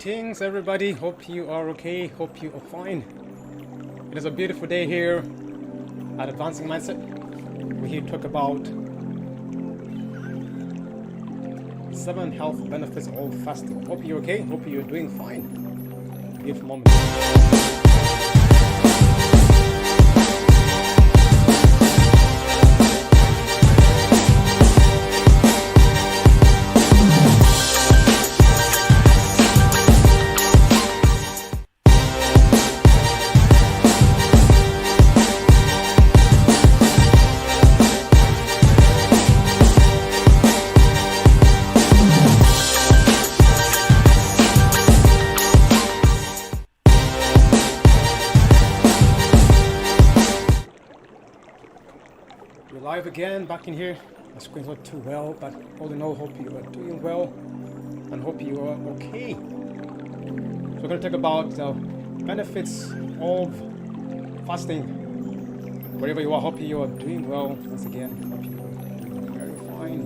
Greetings everybody, hope you are okay, hope you are fine. It is a beautiful day here at Advancing Mindset. We're here to talk about 7 health benefits of fasting. Hope you're okay, hope you're doing fine. Beautiful moment. We're live again, back in here. My screen's not too well, but all in all, hope you are doing well and hope you are okay. So we're going to talk about the benefits of fasting. Wherever you are, hope you are doing well. Once again, hope you are doing very fine.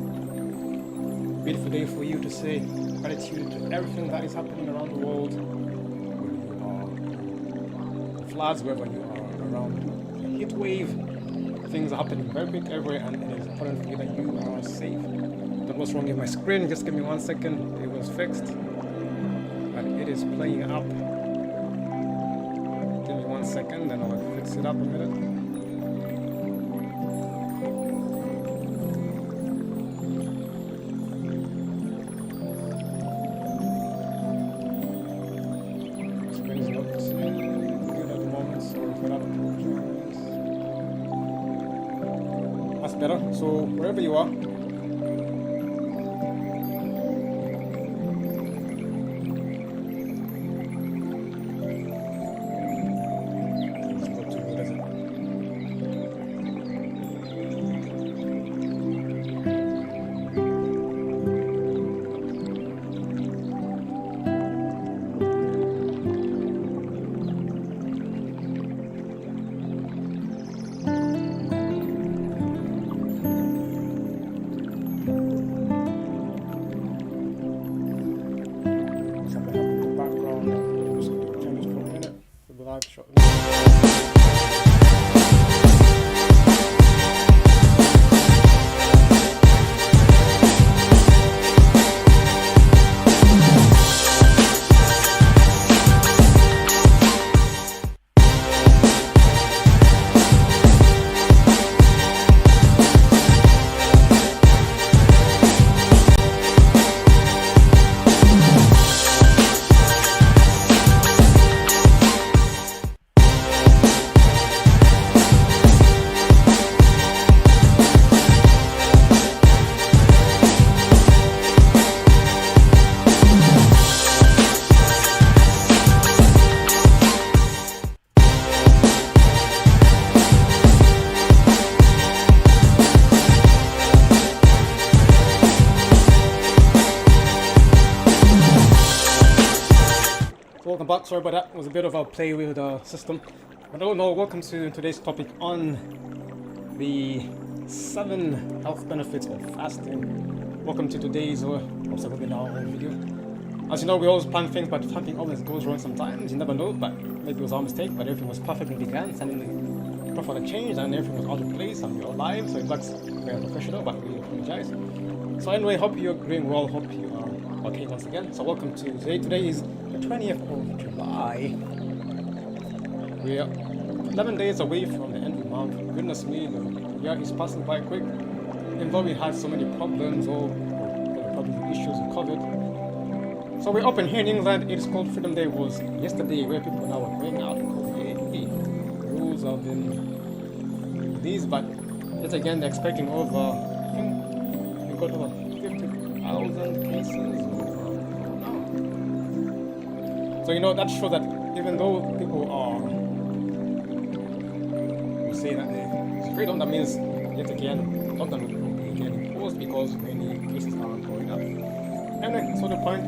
Beautiful day for you to say gratitude to everything that is happening around the world. Wherever you are, the floods, wherever you are around the heat wave. Things are happening very quick everywhere, and it is important for you that you are safe. That was wrong with my screen. Just give me 1 second. It was fixed, but it is playing up. Give me 1 second, then I'll fix it up a minute. Screen is not good at the moment. Sorry for that. That's better. So wherever you are, it's not too good, is it? Shortly. Welcome back. Sorry about that. It was a bit of a play with the system. But oh no, welcome to today's topic on the 7 health benefits of fasting. Welcome to today's webinar video. As you know, we always plan things, but something always goes wrong sometimes. You never know, but maybe it was our mistake, but everything was perfect when we began. Suddenly, profile changed and everything was out of place and we are live, so it looks very unprofessional, but we apologize. So anyway, hope you're doing well, hope you are okay once again. So welcome to today. Today is the 20th of July. We are 11 days away from the end of the month. Goodness me, the year is passing by quick. Even though we had so many problems or issues with COVID. So we're open here in England. It is called Freedom Day. Was yesterday where people now are going out. The rules have been these, but yet again they're expecting over, I think we got over 50,000 cases. So that shows that even though people are, we say that it's freedom, that means yet again lockdown will be getting imposed because many cases are going up. Anyway, so the point,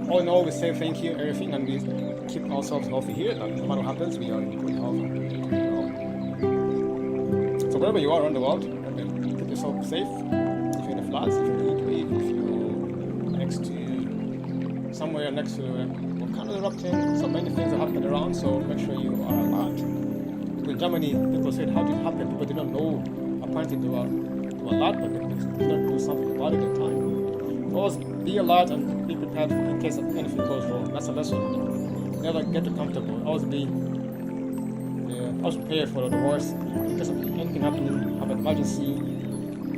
all in all, we say thank you, everything, and we keep ourselves healthy here. No matter what happens, we are in good health. So wherever you are around the world, keep yourself safe. If you're in the floods, if you're in the heat wave, if you're next to somewhere next to uninterrupting. So many things are happening around, so make sure you are alert. In Germany, people said, how did it happen? People did not know. Apparently, they were alert, but they did not do something about it at the time. Always be alert and be prepared in case anything goes wrong. That's a lesson. Never get too comfortable. Always prepared for the worst. In case of anything happening, have an emergency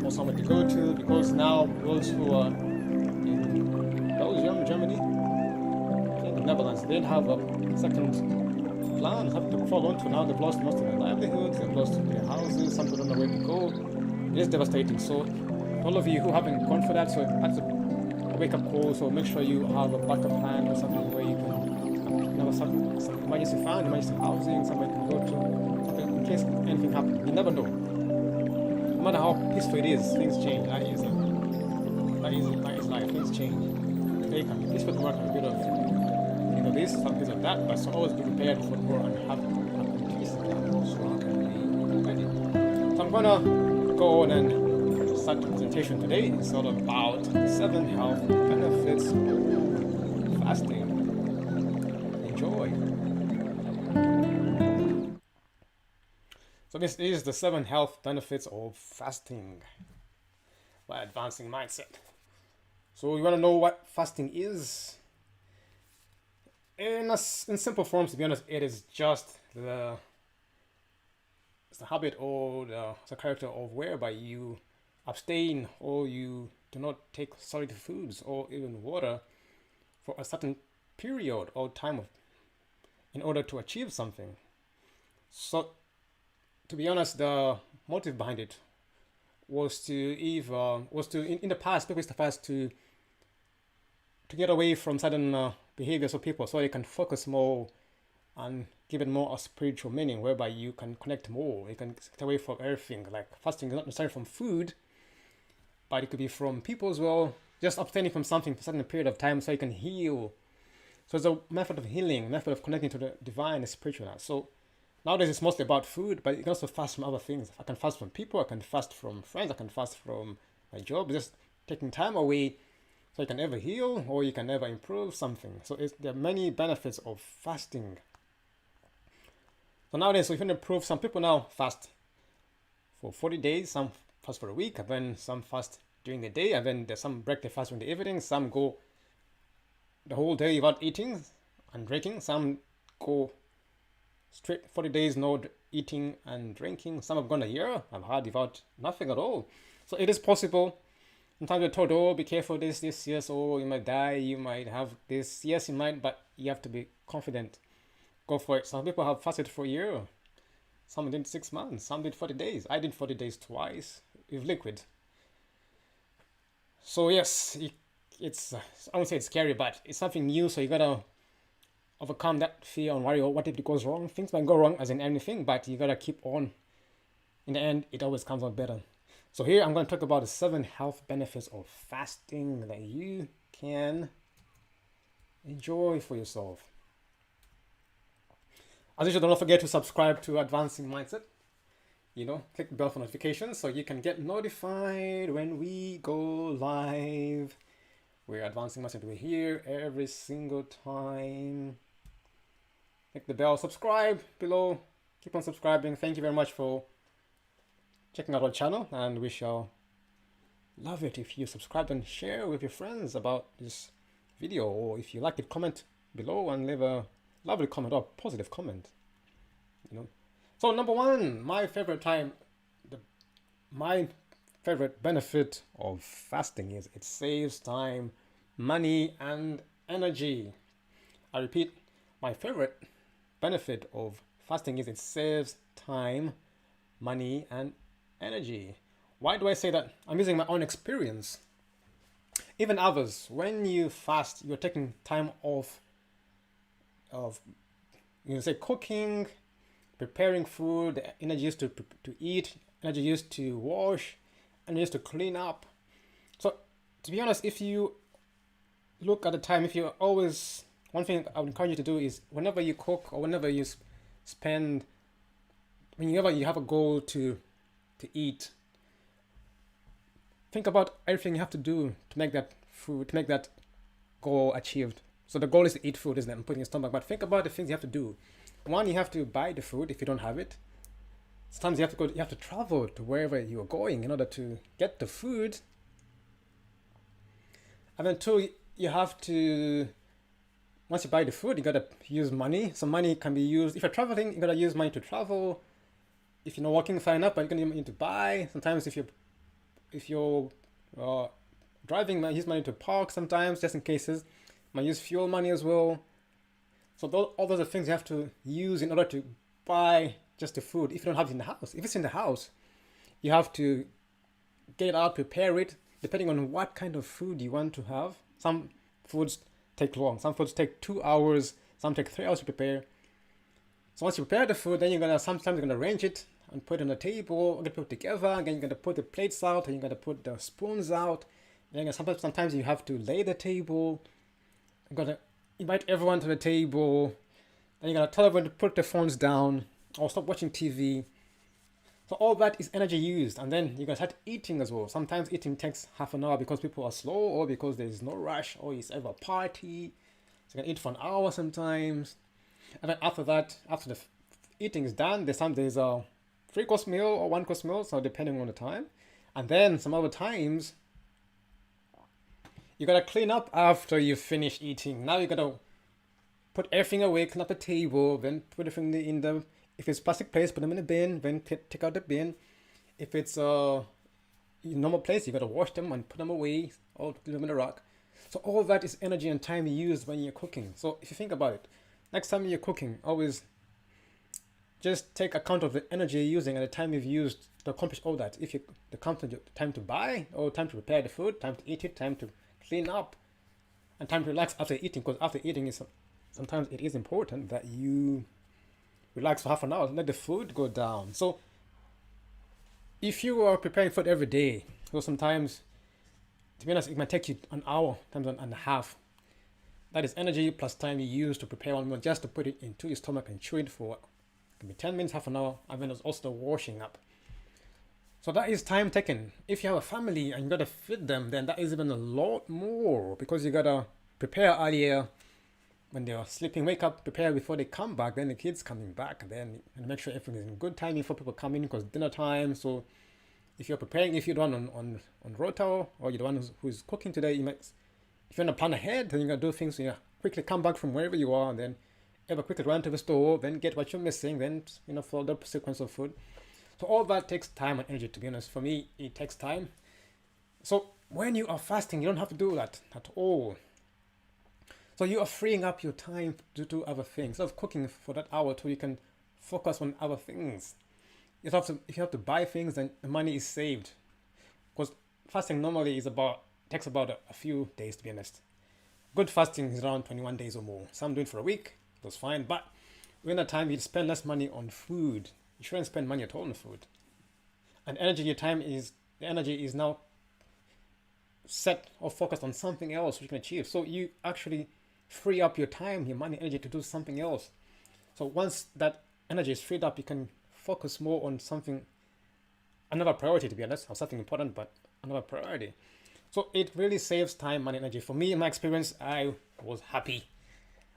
or somewhere to go to. Because now those who are in Belgium, Germany, I think the Netherlands, they didn't have a second plan, have to fall onto now. They've lost most of their livelihoods, they've lost their houses, some people don't know where to go. It is devastating. So all of you who haven't gone for that, so that's a wake-up call. So make sure you have a backup plan or something where you can have some emergency fund, emergency housing, somewhere you can go to, something in case anything happens. You never know. No matter how peaceful it is, things change. That is life. Things change. Today can be peaceful, tomorrow can be a bit of this, some things like that, but so always be prepared for more and have peace. So I can be ready. So I'm gonna go on and start the presentation today. It's all about 7 health benefits of fasting. Enjoy. So this is the 7 health benefits of fasting by Advancing Mindset. So you want to know what fasting is? In simple forms, to be honest, it is just the habit or the character of whereby you abstain or you do not take solid foods or even water for a certain period or time in order to achieve something. So, to be honest, the motive behind it was in the past, people used to fast to get away from certain behaviors of people, so you can focus more and give it more a spiritual meaning, whereby you can connect more. You can get away from everything. Like fasting is not necessarily from food, but it could be from people as well. Just abstaining from something for a certain period of time, so you can heal. So it's a method of healing, a method of connecting to the divine and spiritual. So nowadays it's mostly about food, but you can also fast from other things. I can fast from people, I can fast from friends, I can fast from my job. Just taking time away so you can ever heal or you can ever improve something. So there are many benefits of fasting. So nowadays, so if you want to improve, some people now fast for 40 days, some fast for a week, and then some fast during the day, and then there's some break their fast during the evening, some go the whole day without eating and drinking, some go straight 40 days no eating and drinking, some have gone a year, I've had without nothing at all. So it is possible. Sometimes you're told, oh, be careful this, yes, oh, you might die, you might have this. Yes, you might, but you have to be confident. Go for it. Some people have fasted for a year. Some did 6 months. Some did 40 days. I did 40 days twice with liquid. So yes, it's, I won't say it's scary, but it's something new. So you gotta overcome that fear and worry, oh, what if it goes wrong? Things might go wrong as in anything, but you gotta keep on. In the end, it always comes out better. So here I'm going to talk about the 7 health benefits of fasting that you can enjoy for yourself. As usual, don't forget to subscribe to Advancing Mindset. Click the bell for notifications so you can get notified when we go live. We're Advancing Mindset. We're here every single time. Click the bell, subscribe below. Keep on subscribing. Thank you very much for checking out our channel, and we shall love it if you subscribe and share with your friends about this video, or if you like it, comment below and leave a lovely comment or positive comment. So number 1, my favorite benefit of fasting is it saves time, money, and energy. I repeat, my favorite benefit of fasting is it saves time, money, and energy. Why do I say that? I'm using my own experience. Even others, when you fast, you're taking time off of, say, cooking, preparing food, the energy used to eat, energy used to wash, energy used to clean up. So to be honest, if you look at the time, if you always, one thing I would encourage you to do is whenever you cook or whenever you spend, whenever you have a goal to eat, think about everything you have to do to make that food, to make that goal achieved. So the goal is to eat food, isn't it? And put in your stomach. But think about the things you have to do. One, you have to buy the food if you don't have it. Sometimes you have to travel to wherever you're going in order to get the food. And then two, you have to, once you buy the food, you gotta use money. So money can be used, if you're traveling, you gotta use money to travel. If you're not working, fine enough, but you're gonna need to buy. Sometimes if you're driving, might use money to park sometimes, just in cases. Might use fuel money as well. So all those are things you have to use in order to buy just the food. If you don't have it in the house, if it's in the house, you have to get it out, prepare it, depending on what kind of food you want to have. Some foods take long. Some foods take 2 hours. Some take 3 hours to prepare. So once you prepare the food, then sometimes you're gonna arrange it and put it on the table, get it put together. Again, you're gonna put the plates out, and you're gonna put the spoons out. Then sometimes you have to lay the table. You're gonna invite everyone to the table. Then you're gonna tell everyone to put their phones down or stop watching TV. So all that is energy used, and then you guys start eating as well. Sometimes eating takes half an hour because people are slow, or because there's no rush, or it's ever a party. So you can eat for an hour sometimes, and then after that, after the eating is done, there's a 3-course meal or 1-course meal, so depending on the time. And then some other times, you gotta clean up after you finish eating. Now you gotta put everything away, clean up the table, then put everything in the, if it's plastic plates, put them in the bin, then take out the bin. If it's a normal place, you gotta wash them and put them away, or leave them in the rack. So all that is energy and time used when you're cooking. So if you think about it, next time you're cooking, always just take account of the energy you're using and the time you've used to accomplish all that. If you the time to buy, or time to prepare the food, time to eat it, time to clean up, and time to relax after eating, because after eating sometimes it is important that you relax for half an hour, let the food go down. So if you are preparing food every day, so sometimes, to be honest, it might take you an hour, times and a half. That is energy plus time you use to prepare one meal, just to put it into your stomach and chew it for, it can be 10 minutes, half an hour, and then there's also the washing up. So that is time taken. If you have a family and you gotta feed them, then that is even a lot more, because you gotta prepare earlier when they are sleeping, wake up, prepare before they come back, then the kids coming back, and make sure everything is in good timing before people come in, because dinner time. So if you're preparing, if you're the one on rota, or you're the one who's cooking today, if you want to plan ahead, then you're gonna do things, quickly come back from wherever you are, and then ever quickly run to the store, then get what you're missing, then follow the sequence of food. So all that takes time and energy, to be honest. For me, it takes time. So when you are fasting, you don't have to do that at all. So you are freeing up your time to do other things. Instead of cooking for that hour, so you can focus on other things. If you have to buy things, then the money is saved. Because fasting normally takes about a few days, to be honest. Good fasting is around 21 days or more. Some do it for a week, that's fine. But within that time, you spend less money on food. You shouldn't spend money at all on food. And the energy is now set or focused on something else which you can achieve. So you actually free up your time, your money, energy to do something else. So once that energy is freed up, you can focus more on something, another priority, to be honest, or something important, but another priority. So it really saves time, money, energy. For me, in my experience, I was happy.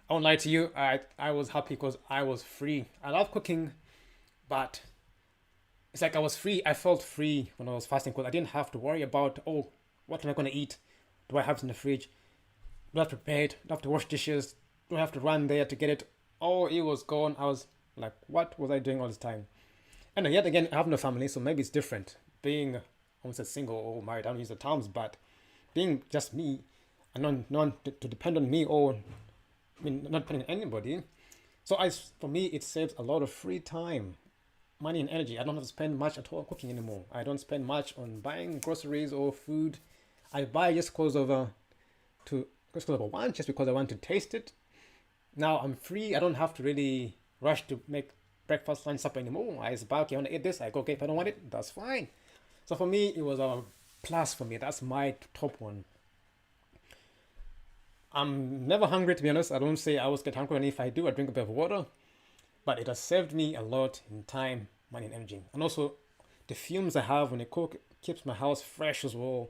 I won't lie to you, I was happy because I was free. I love cooking, but it's like I was free. I felt free when I was fasting, because I didn't have to worry about, what am I going to eat? Do I have it in the fridge? Do I have to prepare it? Do I have to wash dishes? Do I have to run there to get it? Oh, it was gone. I was like, what was I doing all this time? And yet again, I have no family, so maybe it's different. Being, I won't say single or married, I don't use the terms, but being just me, and not to depend on me, or not depending on anybody. So for me, it saves a lot of free time, money and energy. I don't have to spend much at all cooking anymore. I don't spend much on buying groceries or food. I buy just because of one, just because I want to taste it. Now I'm free. I don't have to really rush to make breakfast, lunch, supper anymore. I just buy, okay, I want to eat this. I go, okay, if I don't want it, that's fine. So for me, it was a plus for me. That's my top one. I'm never hungry, to be honest. I don't say I always get hungry, and if I do, I drink a bit of water. But it has saved me a lot in time, money, and energy. And also, the fumes I have when I cook keeps my house fresh as well.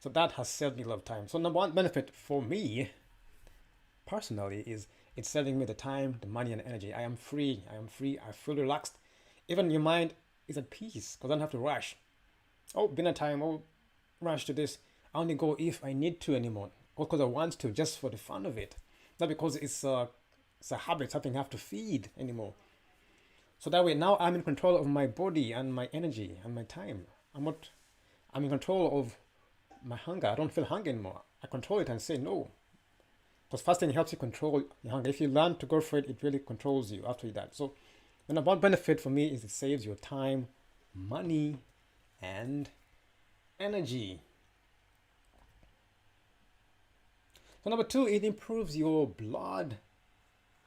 So that has saved me a lot of time. So number one benefit for me personally is it's saving me the time, the money, and energy. I am free. I am free. I feel relaxed. Even your mind is at peace because I don't have to rush. Oh, dinner time. Oh, rush to this. I only go if I need to anymore, or because I want to, just for the fun of it, not because it's a habit, something I have to feed anymore. So that way, now I'm in control of my body and my energy and my time. I'm in control of my hunger. I don't feel hunger anymore. I control it and say no. Because fasting helps you control your hunger. If you learn to go for it, it really controls you after that. So the number one benefit for me is it saves your time, money, and energy. So number two, it improves your blood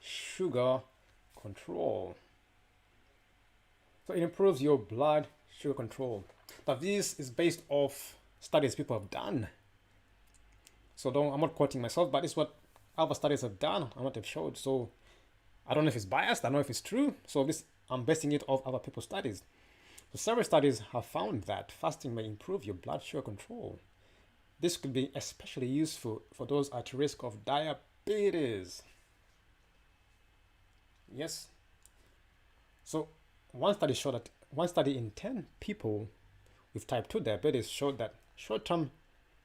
sugar control. So it improves your blood sugar control. Now this is based off studies people have done. So I'm not quoting myself, but it's what other studies have done and what they've showed. So I don't know if it's biased, I don't know if it's true. So this I'm basing it off other people's studies. So several studies have found that fasting may improve your blood sugar control. This could be especially useful for those at risk of diabetes. Yes. So one study in 10 people with type 2 diabetes showed that short-term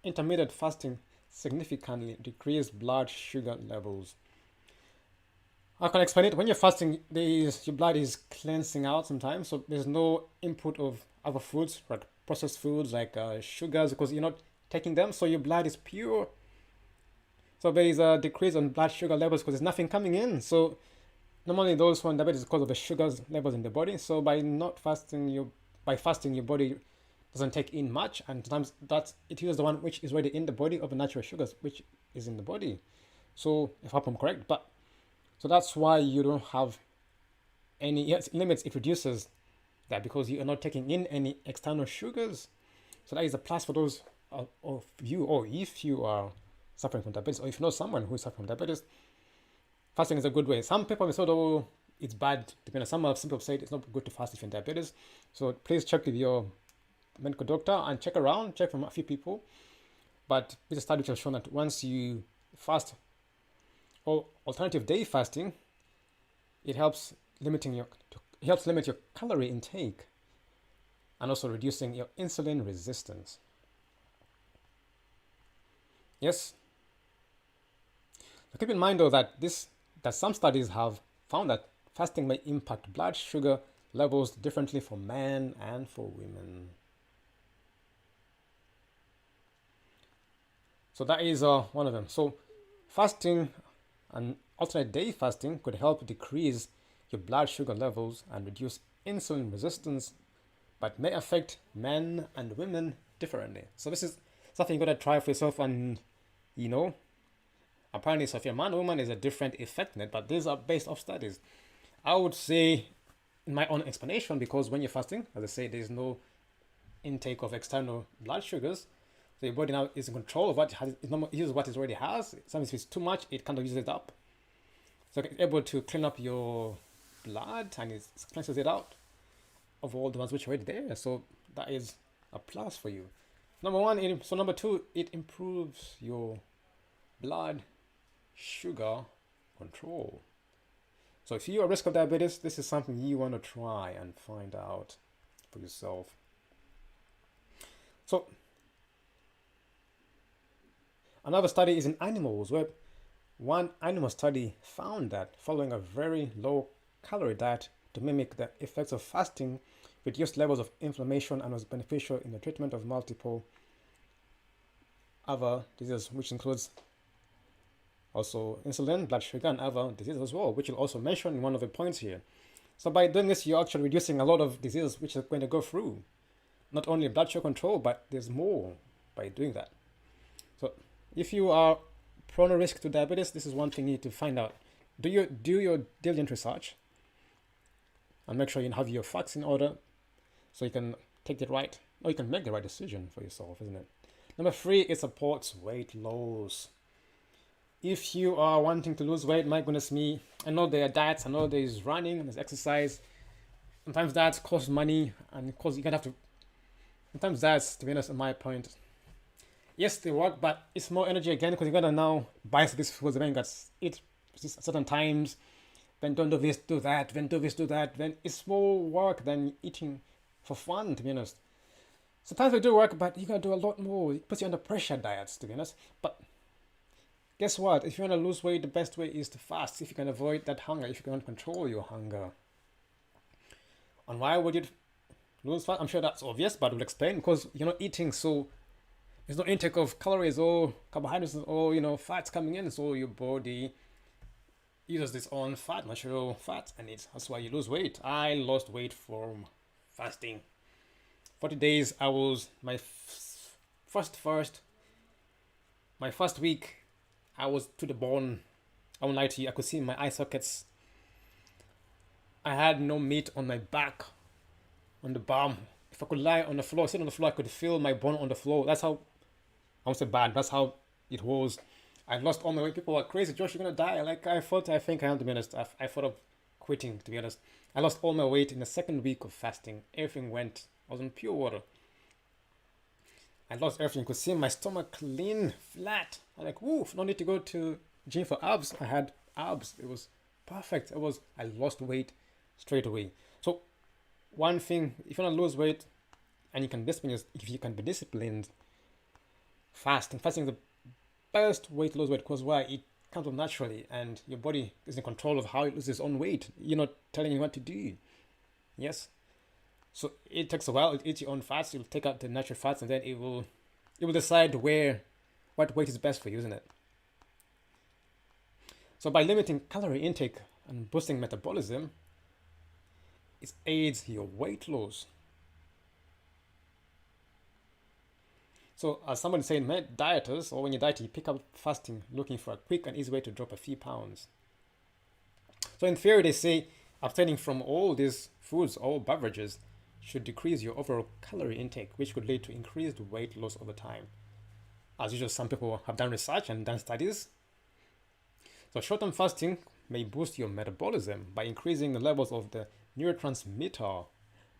intermittent fasting significantly decreased blood sugar levels. I can explain it. When you're fasting, your blood is cleansing out sometimes, so there's no input of other foods, like processed foods, like sugars, because you're not taking them, so your blood is pure. So there is a decrease in blood sugar levels because there's nothing coming in. So normally those who are diabetes because of the sugars levels in the body. So by fasting, your body doesn't take in much, and sometimes it uses the one which is already in the body of the natural sugars which is in the body. So if I'm correct, but so that's why you don't have any, yes, it limits, it reduces that because you are not taking in any external sugars. So that is a plus for those of you, or if you are suffering from diabetes, or if you know someone who is suffering from diabetes, fasting is a good way. Some people have said, oh, it's bad. Some people say it's not good to fast if you're in diabetes. So please check with your medical doctor and check from a few people. But this study which has shown that once you fast or alternative day fasting, it helps limit your calorie intake and also reducing your insulin resistance. Yes. So keep in mind though that some studies have found that fasting may impact blood sugar levels differently for men and for women. So that is one of them. So fasting and alternate day fasting could help decrease your blood sugar levels and reduce insulin resistance, but may affect men and women differently. So this is something you gotta try for yourself, and apparently, so if you're a man or woman, is a different effect net, but these are based off studies. I would say, in my own explanation, because when you're fasting, as I say, there's no intake of external blood sugars, so your body now is in control of it uses what it already has. Sometimes if it's too much, it kind of uses it up. So it's able to clean up your blood and it cleanses it out of all the ones which are already there. So that is a plus for you. Number two, it improves your blood sugar control. So if you're at risk of diabetes, this is something you want to try and find out for yourself. So another study is in animals, where one animal study found that following a very low calorie diet to mimic the effects of fasting reduced levels of inflammation and was beneficial in the treatment of multiple other diseases, which includes also insulin, blood sugar, and other diseases as well, which you'll also mention in one of the points here. So by doing this, you're actually reducing a lot of diseases which are going to go through. Not only blood sugar control, but there's more by doing that. So if you are prone to risk to diabetes, this is one thing you need to find out. Do your diligent research and make sure you have your facts in order so you can take it right, or you can make the right decision for yourself, isn't it? Number three, it supports weight loss. If you are wanting to lose weight, my goodness me, I know there are diets, I know there's running, there's exercise. Sometimes diets cost money, and of course you're gonna have to. Sometimes diets, to be honest, in my point, Yes, they work, but it's more energy again because you gotta now buy these foods, then you got eat at certain times, then don't do this, do that, then do this, do that. Then it's more work than eating for fun, to be honest. Sometimes we do work, but you gotta do a lot more. It puts you under pressure diets, to be honest. But guess what? If you wanna lose weight, the best way is to fast. If you can avoid that hunger, if you can control your hunger. And why would you lose fat? I'm sure that's obvious, but we'll explain because you're not eating, so there's no intake of calories or carbohydrates or fats coming in, so your body uses its own fat, natural fat, and that's why you lose weight. I lost weight from fasting. 40 days. I was my first week. I was to the bone. I won't lie to you. I could see my eye sockets. I had no meat on my back, on the bum. If I could lie on the floor, sit on the floor, I could feel my bone on the floor. That's how, I won't say bad, that's how it was. I lost all my weight. People were crazy. Josh, you're gonna die. Like I think I am, to be honest. I thought of quitting, to be honest. I lost all my weight in the second week of fasting. Everything went. I was on pure water. I lost everything. You could see my stomach clean, flat. I'm like, woof, no need to go to gym for abs. I had abs. It was perfect. I lost weight straight away. So one thing, if you want to lose weight and you can discipline, if you can be disciplined, fasting is the best way to lose weight because why? It comes up naturally and your body is in control of how it loses its own weight. You're not telling it what to do. Yes. So it takes a while. It eats your own fats. You'll take out the natural fats and then it will decide what weight is best for you, isn't it? So by limiting calorie intake and boosting metabolism, it aids your weight loss. So as somebody saying, dieters, or when you diet, you pick up fasting looking for a quick and easy way to drop a few pounds. So in theory, they say abstaining from all these foods or beverages should decrease your overall calorie intake, which could lead to increased weight loss over time. As usual, some people have done research and done studies. So short-term fasting may boost your metabolism by increasing the levels of the neurotransmitter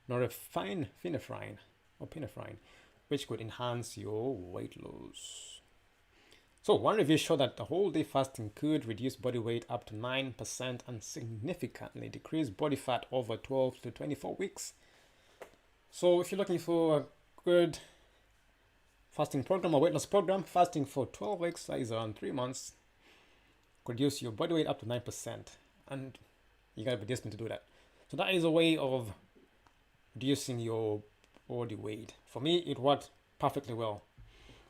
norepinephrine, which could enhance your weight loss. So one review showed that the whole day fasting could reduce body weight up to 9% and significantly decrease body fat over 12 to 24 weeks. So if you're looking for a good fasting program or weight loss program, fasting for 12 weeks, that is around 3 months, could reduce your body weight up to 9%. And you gotta be disciplined to do that. So that is a way of reducing your body weight. For me, it worked perfectly well.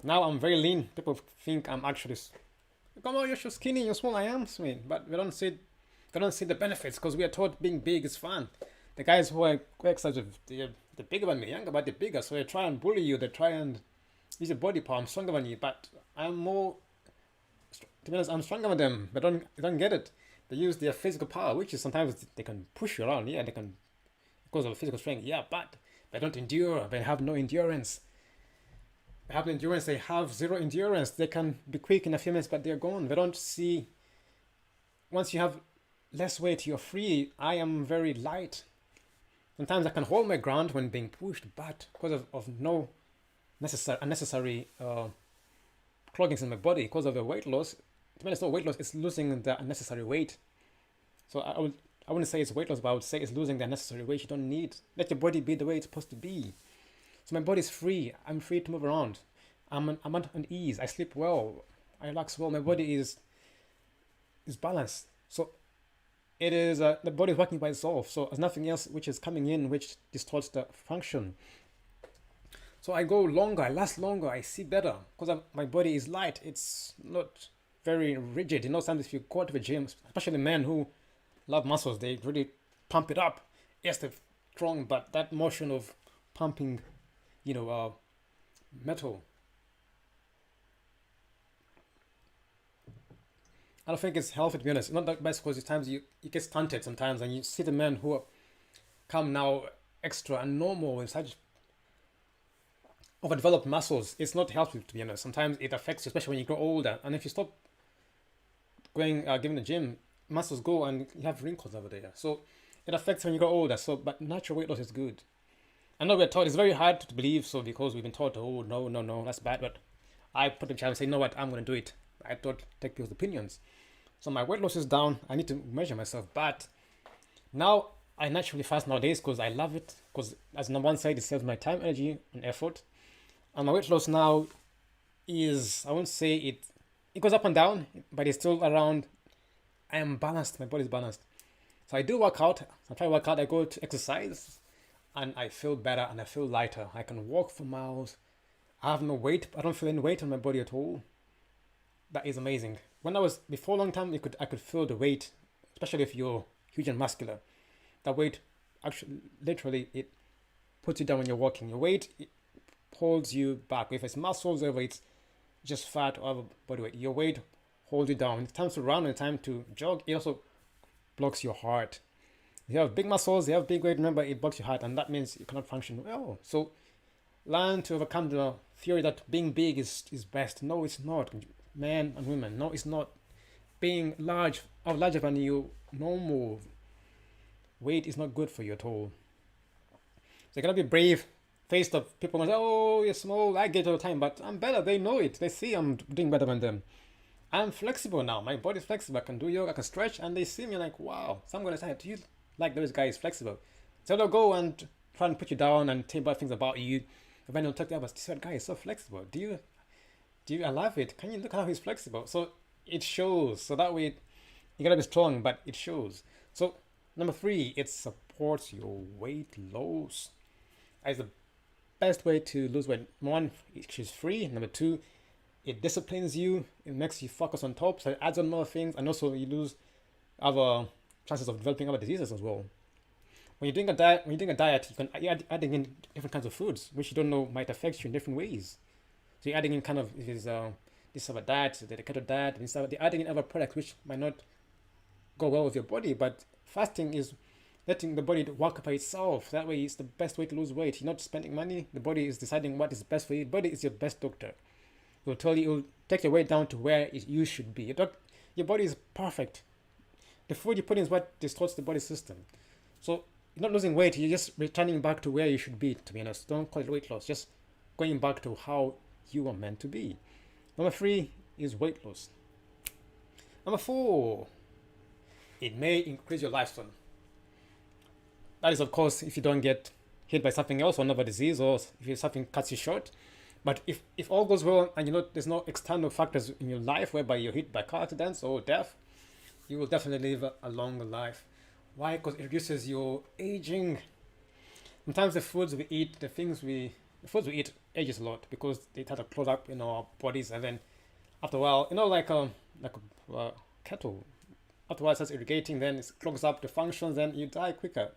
Now I'm very lean. People think I'm actually, come on, you're so skinny, you're small. I am skinny, but they don't see the benefits because we are taught being big is fun. The guys who are exercise, they're bigger than me, younger, but they're bigger. So they try and bully you. They try and use your body power. I'm stronger than you, but I'm more. To be honest, I'm stronger than them. They don't get it. They use their physical power, which is sometimes they can push you around. Yeah, they can because of physical strength. Yeah, but they don't endure. They have no endurance. They have endurance. They have zero endurance. They can be quick in a few minutes, but they're gone. They don't see. Once you have less weight, you're free. I am very light. Sometimes I can hold my ground when being pushed, but because of no unnecessary cloggings in my body, because of the weight loss. To me, it's not weight loss. It's losing the unnecessary weight. So I wouldn't say it's weight loss, but I would say it's losing the unnecessary weight you don't need. Let your body be the way it's supposed to be. So my body's free. I'm free to move around. I'm at ease. I sleep well. I relax well. My body is balanced. So it is the body is working by itself. So there's nothing else which is coming in which distorts the function. So I go longer. I last longer. I see better because my body is light. It's not very rigid. Sometimes if you go to the gym, especially men who love muscles, they really pump it up. Yes, they're strong, but that motion of pumping, metal, I don't think it's healthy, to be honest. It's not that best because at times you get stunted sometimes, and you see the men who come now extra and normal in such overdeveloped muscles. It's not healthy, to be honest. Sometimes it affects you, especially when you grow older. And if you stop giving the gym, muscles go and you have wrinkles over there. So it affects when you grow older. So, but natural weight loss is good. I know we're taught, it's very hard to believe so because we've been taught, oh, no, that's bad. But I put the challenge and say, you know what, I'm going to do it. I don't take people's opinions. So my weight loss is down. I need to measure myself. But now I naturally fast nowadays because I love it. Because as on one side, it saves my time, energy, and effort. And my weight loss now is, I won't say it goes up and down, but it's still around. I am balanced. My body's balanced. So I do work out. I try to work out. I go to exercise, and I feel better and I feel lighter. I can walk for miles. I have no weight. I don't feel any weight on my body at all. That is amazing. When I was before a long time, I could feel the weight, especially if you're huge and muscular. That weight actually, literally, it puts you down when you're walking. Your weight it holds you back. If it's muscles, or if it's just fat or other body weight, your weight holds you down. When it's time to run and time to jog, it also blocks your heart. If you have big muscles, you have big weight, remember it blocks your heart, and that means you cannot function well. So learn to overcome the theory that being big is best. No, it's not. Men and women, no, it's not. Being large or larger than you normal weight is not good for you at all. So you gotta be brave. Faced of people who say, "Oh, you're small." I get it all the time, but I'm better. They know it. They see I'm doing better than them. I'm flexible now. My body's flexible. I can do yoga. I can stretch, and they see me like, "Wow." So I'm gonna say, "Do you like those guys flexible?" So they'll go and try and put you down and tell bad things about you. And then they'll talk to others. This guy is so flexible. Do you? I love it. Can you look how he's flexible? So it shows. So that way, you gotta be strong, but it shows. So number 3, it supports your weight loss. As the best way to lose weight. 1, it's free. Number 2, it disciplines you. It makes you focus on top. So it adds on more things, and also you lose other chances of developing other diseases as well. When you're doing a diet, you're adding in different kinds of foods, which you don't know might affect you in different ways. So you're adding in kind of if it's this other diet, the keto diet, and stuff. They're adding in other products which might not go well with your body. But fasting is letting the body work by itself. That way, it's the best way to lose weight. You're not spending money. The body is deciding what is best for you. The body is your best doctor. It will tell you, it will take your weight down to where you should be. Your body is perfect. The food you put in is what distorts the body system. So you're not losing weight. You're just returning back to where you should be. To be honest, don't call it weight loss. Just going back to how you are meant to be. Number 3 is weight loss. Number 4, it may increase your lifespan. That is, of course, if you don't get hit by something else or another disease, or if something cuts you short. But if all goes well and there's no external factors in your life whereby you're hit by car accidents or death, you will definitely live a longer life. Why? Because it reduces your aging. Sometimes the foods we eat, the foods we eat ages a lot because they try to close up in our bodies, and then after a while, like a kettle, after a while it starts irrigating, then it clogs up the functions, then you die quicker.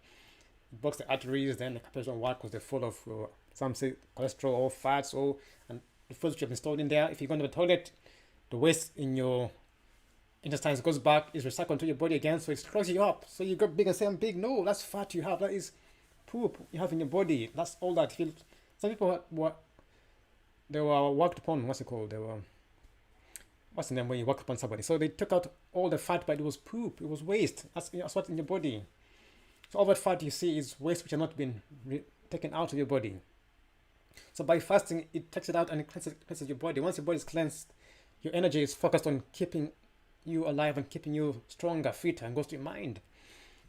It blocks the arteries, then the capillaries don't work because they're full of some say cholesterol or fats, and the foods which have been stored in there. If you go to the toilet, the waste in your intestines goes back, is recycled into your body again, so it clogs you up. So you got big and say, "I'm big." No, that's fat you have. That is poop you have in your body. That's all that. Some people they were worked upon. What's it called? What's the name when you work upon somebody? So they took out all the fat, but it was poop. It was waste. That's what's in your body. So all that fat you see is waste which has not been taken out of your body. So by fasting, it takes it out and it cleanses your body. Once your body is cleansed, your energy is focused on keeping you alive and keeping you stronger, fitter, and goes to your mind.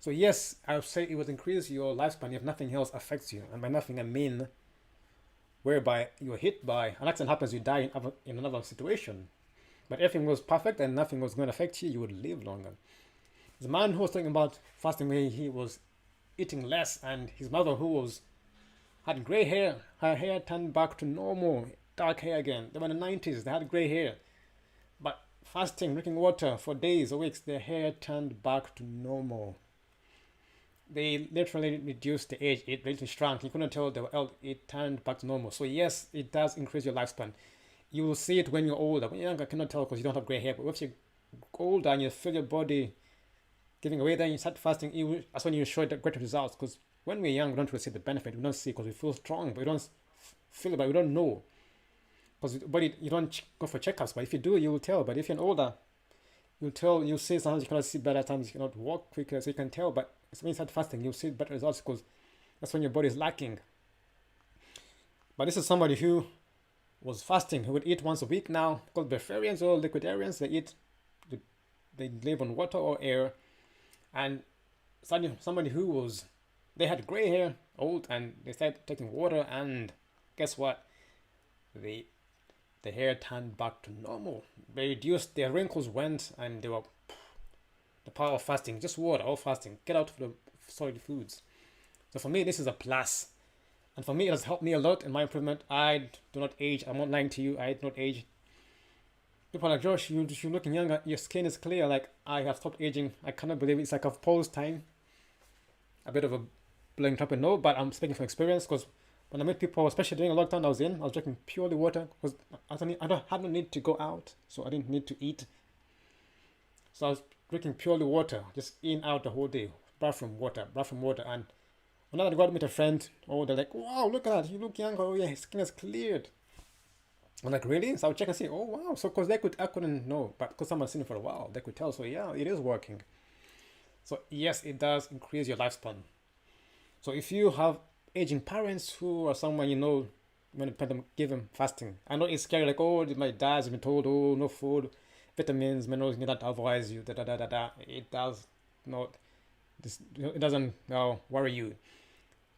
So yes, I would say it would increase your lifespan if nothing else affects you. And by nothing, I mean whereby you're hit by an accident happens, you die in another situation. But if everything was perfect and nothing was going to affect you, you would live longer. There's a man who was talking about fasting where he was eating less, and his mother who had gray hair, her hair turned back to normal, dark hair again. They were in the 90s, they had gray hair. But fasting, drinking water for days or weeks, their hair turned back to normal. They literally reduced the age, it literally shrunk. You couldn't tell they were old, it turned back to normal. So yes, it does increase your lifespan. You will see it when you're older. When you're younger, I cannot tell because you don't have gray hair. But once you're older and you feel your body giving away, then you start fasting, that's when you show the greater results. Because when we're young, we don't really see the benefit. We don't see because we feel strong, but we don't feel it, but we don't know. Because body, you don't go for checkups, but if you do, you will tell. But if you're older, you'll see sometimes you cannot see better, times you cannot walk quicker, so you can tell. But when you start fasting, you'll see better results because that's when your body is lacking. But this is somebody who was fasting. He would eat once a week now. Because breatharians or liquidarians, they live on water or air. And somebody who was, they had gray hair, old, and they started taking water, and guess what? The the hair turned back to normal. They reduced, their wrinkles went, and they were the power of fasting. Just water, all fasting. Get out of the solid foods. So for me, this is a plus. And for me, it has helped me a lot in my improvement. I do not age. I'm not lying to you. I do not age. People are like, Josh, you're looking younger. Your skin is clear. Like, I have stopped aging. I cannot believe it. It's like I've paused time. A bit of a blowing trumpet, no, but I'm speaking from experience because when I met people, especially during the lockdown I was drinking purely water because I had no need to go out. So I didn't need to eat. So I was drinking purely water, just in, out the whole day. Bathroom water. And when I got to meet a friend, oh, they're like, wow, look at that. You look younger. Oh, yeah, his skin has cleared. I'm like, really? So I would check and see, oh, wow. So, because I couldn't know, but because someone's seen it for a while, they could tell. So, yeah, it is working. So, yes, it does increase your lifespan. So, if you have aging parents who are someone you know, when you give them fasting. I know it's scary, like, oh, my dad's been told, oh, no food, vitamins, minerals, you need that, otherwise you, da. It does not, it doesn't worry you.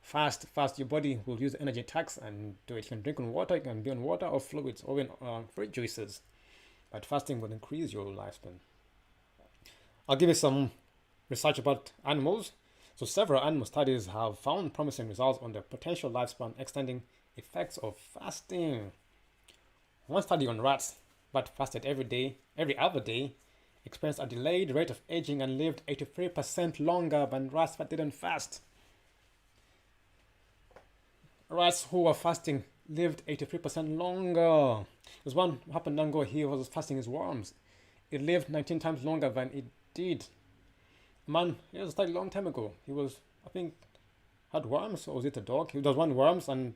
Fast, your body will use the energy tax and do it. You can drink on water, you can be on water or fluids or in fruit juices. But fasting will increase your lifespan. I'll give you some research about animals. So several animal studies have found promising results on the potential lifespan extending effects of fasting. One study on rats that fasted every other day, experienced a delayed rate of aging and lived 83% longer than rats that didn't fast. Rats who were fasting lived 83% longer. There's one who happened long ago, he was fasting his worms. It lived 19 times longer than it did. Man, it was a long time ago. He was, I think, had worms, or was it a dog? He does one worms and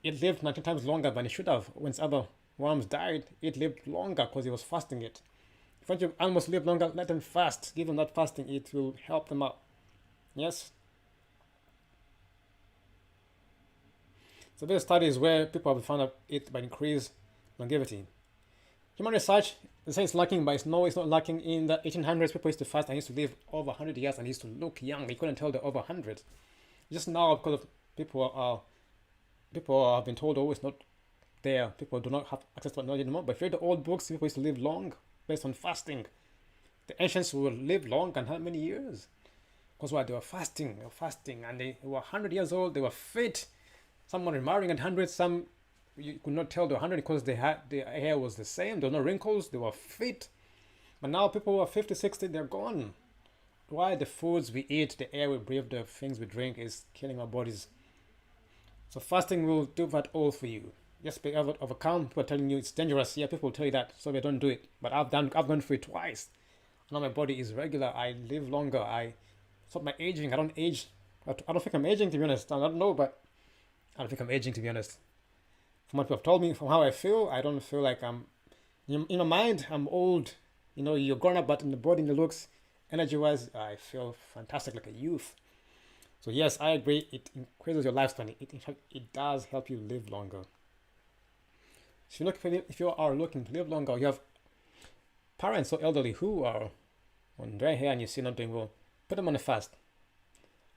it lived 19 times longer than it should have. When its other worms died, it lived longer because he was fasting it. If you want your animals live longer, let them fast. Give them that fasting, it will help them out. Yes? So there are studies where people have found out it by increased longevity. Human research, they say it's lacking, but it's not lacking. In the 1800s, people used to fast and used to live over 100 years and used to look young. They couldn't tell they're over 100. Just now, because of people have been told, oh, it's not there. People do not have access to knowledge anymore. But if you read the old books, people used to live long based on fasting. The ancients would live long and how many years? Because why? They were fasting, and they were 100 years old. They were fit. Some were marrying at 100. Some you could not tell they were 100 because their hair was the same. There were no wrinkles. They were fit. But now people who are 50, 60, they're gone. Why? The foods we eat, the air we breathe, the things we drink is killing our bodies. So fasting will do that all for you. Just be able to overcome. People are telling you it's dangerous. Yeah, people will tell you that, so they don't do it. But I've gone through it twice. Now my body is regular. I live longer. I stop my aging. I don't age. I don't think I'm aging, to be honest. I don't know, but I don't think I'm aging, to be honest. From what people have told me, from how I feel, I don't feel like I'm, in my mind, I'm old. You know, you're grown up, but in the body, in the looks, energy-wise, I feel fantastic, like a youth. So yes, I agree, it increases your lifespan. It does help you live longer. So if you are looking to live longer, you have parents or elderly who are on dry hair and you see not doing well, put them on a fast.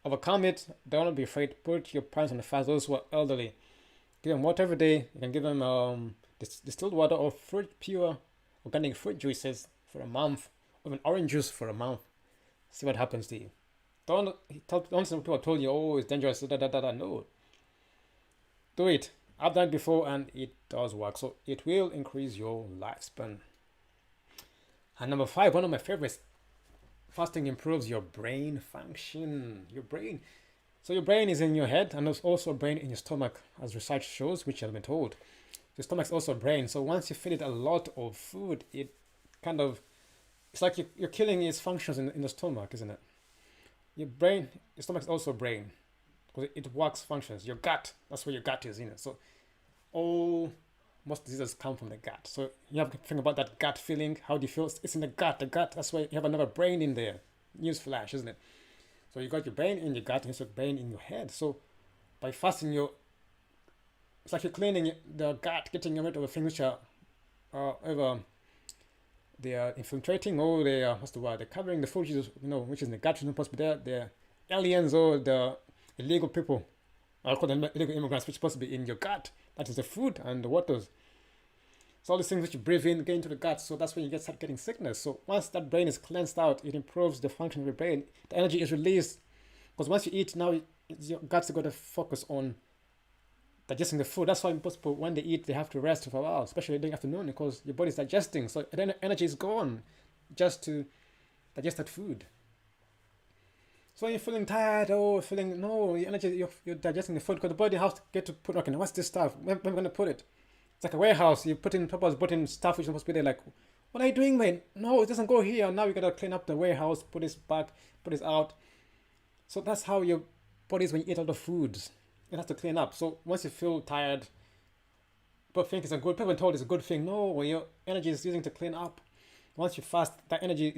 Overcome it. Don't be afraid. Put your parents on a fast. Those who are elderly, give them water every day. You can give them distilled water or pure organic fruit juices for a month, or even orange juice for a month. See what happens to you. Don't listen to people told you, oh, it's dangerous. No, do it. I've done it before and it does work. So it will increase your lifespan. And number 5, one of my favorites. Fasting improves your brain function. Your brain. So your brain is in your head and there's also a brain in your stomach, as research shows, which I've been told. Your stomach's also a brain. So once you feed it a lot of food, it kind of, it's like you're killing its functions in the stomach, isn't it? Your stomach's also a brain because it works functions. Your gut, that's where your gut is, So most diseases come from the gut. So you have to think about that gut feeling. How do you feel? It's in the gut. The gut, that's why you have another brain in there. Newsflash, isn't it? So you got your brain in your gut and your brain in your head. So by fasting, you're it's like you're cleaning the gut, getting rid of the things which are either they are infiltrating or they are, what's the word, they're covering the food, which is in the gut, which is not supposed to be there. They're aliens or the illegal people. I'll call them illegal immigrants, which is supposed to be in your gut. That is the food and the waters. So all these things which you breathe in get into the gut. So that's when you start getting sickness. So once that brain is cleansed out, it improves the function of your brain. The energy is released. Because once you eat, now your gut's got to focus on digesting the food. That's why most people, when they eat, they have to rest for a while, especially in the afternoon, because your body's digesting. So then energy is gone just to digest that food. So when you're feeling tired or feeling, no, your energy, you're digesting the food because the body has to get to put, okay, what's this stuff? Where am I going to put it? It's like a warehouse. You put in stuff which is supposed to be there. Like, what are you doing, man? No, it doesn't go here. Now you got to clean up the warehouse, put this back, put this out. So that's how your body is when you eat all the foods. It has to clean up. So once you feel tired, people think it's a good, people are told it's a good thing. No, when your energy is using to clean up, once you fast, that energy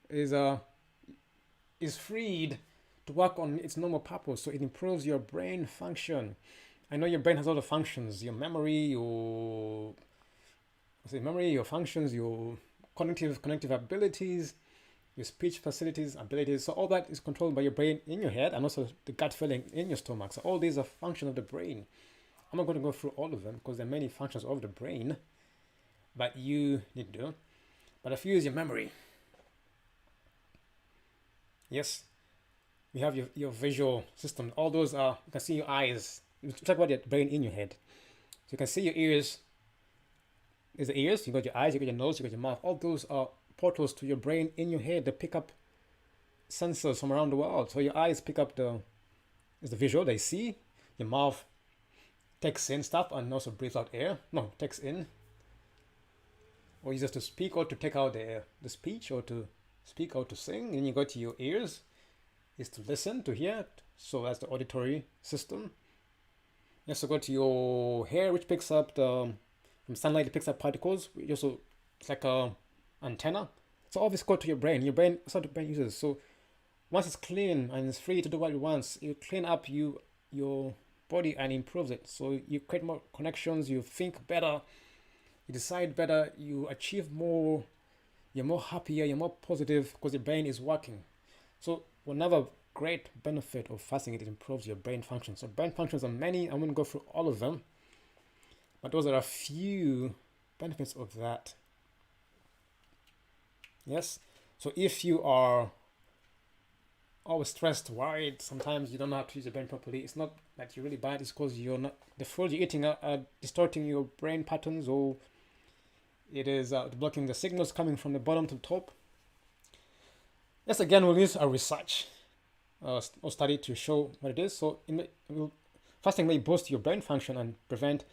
is freed to work on its normal purpose. So it improves your brain function. I know your brain has all the functions, your memory, your functions, your cognitive abilities, your speech facilities, abilities. So all that is controlled by your brain in your head and also the gut feeling in your stomach. So all these are functions of the brain. I'm not going to go through all of them because there are many functions of the brain, but you need to do. But a few is your memory. Yes, you have your visual system. All those are, you can see your eyes. You talk about your brain in your head. So you can see your ears. There's the ears, you got your eyes, you got your nose, you got your mouth. All those are portals to your brain in your head. They pick up sensors from around the world. So your eyes pick up the visual, they see. Your mouth takes in stuff and also breathes out air. No, takes in. Or uses to speak or to take out the speech or to speak or to sing. And you go to your ears, is to listen, to hear. So that's the auditory system. You also go to your hair, which picks up from sunlight, it picks up particles. It's like a antenna. So all this go to your brain. Your brain, that's what the brain uses. So once it's clean and it's free to do what it wants, you clean up your body and improves it. So you create more connections, you think better, you decide better, you achieve more, you're more happier, you're more positive because your brain is working. So another great benefit of fasting, it improves your brain function. So brain functions are many. I won't go through all of them, but those are a few benefits of that. Yes. So if you are always stressed, worried, sometimes you don't know how to use your brain properly, it's not that you're really bad, it's because you're not, the food you're eating are distorting your brain patterns, or it is blocking the signals coming from the bottom to the top. Yes, again, we'll use a research or study to show what it is. So fasting may boost your brain function and prevent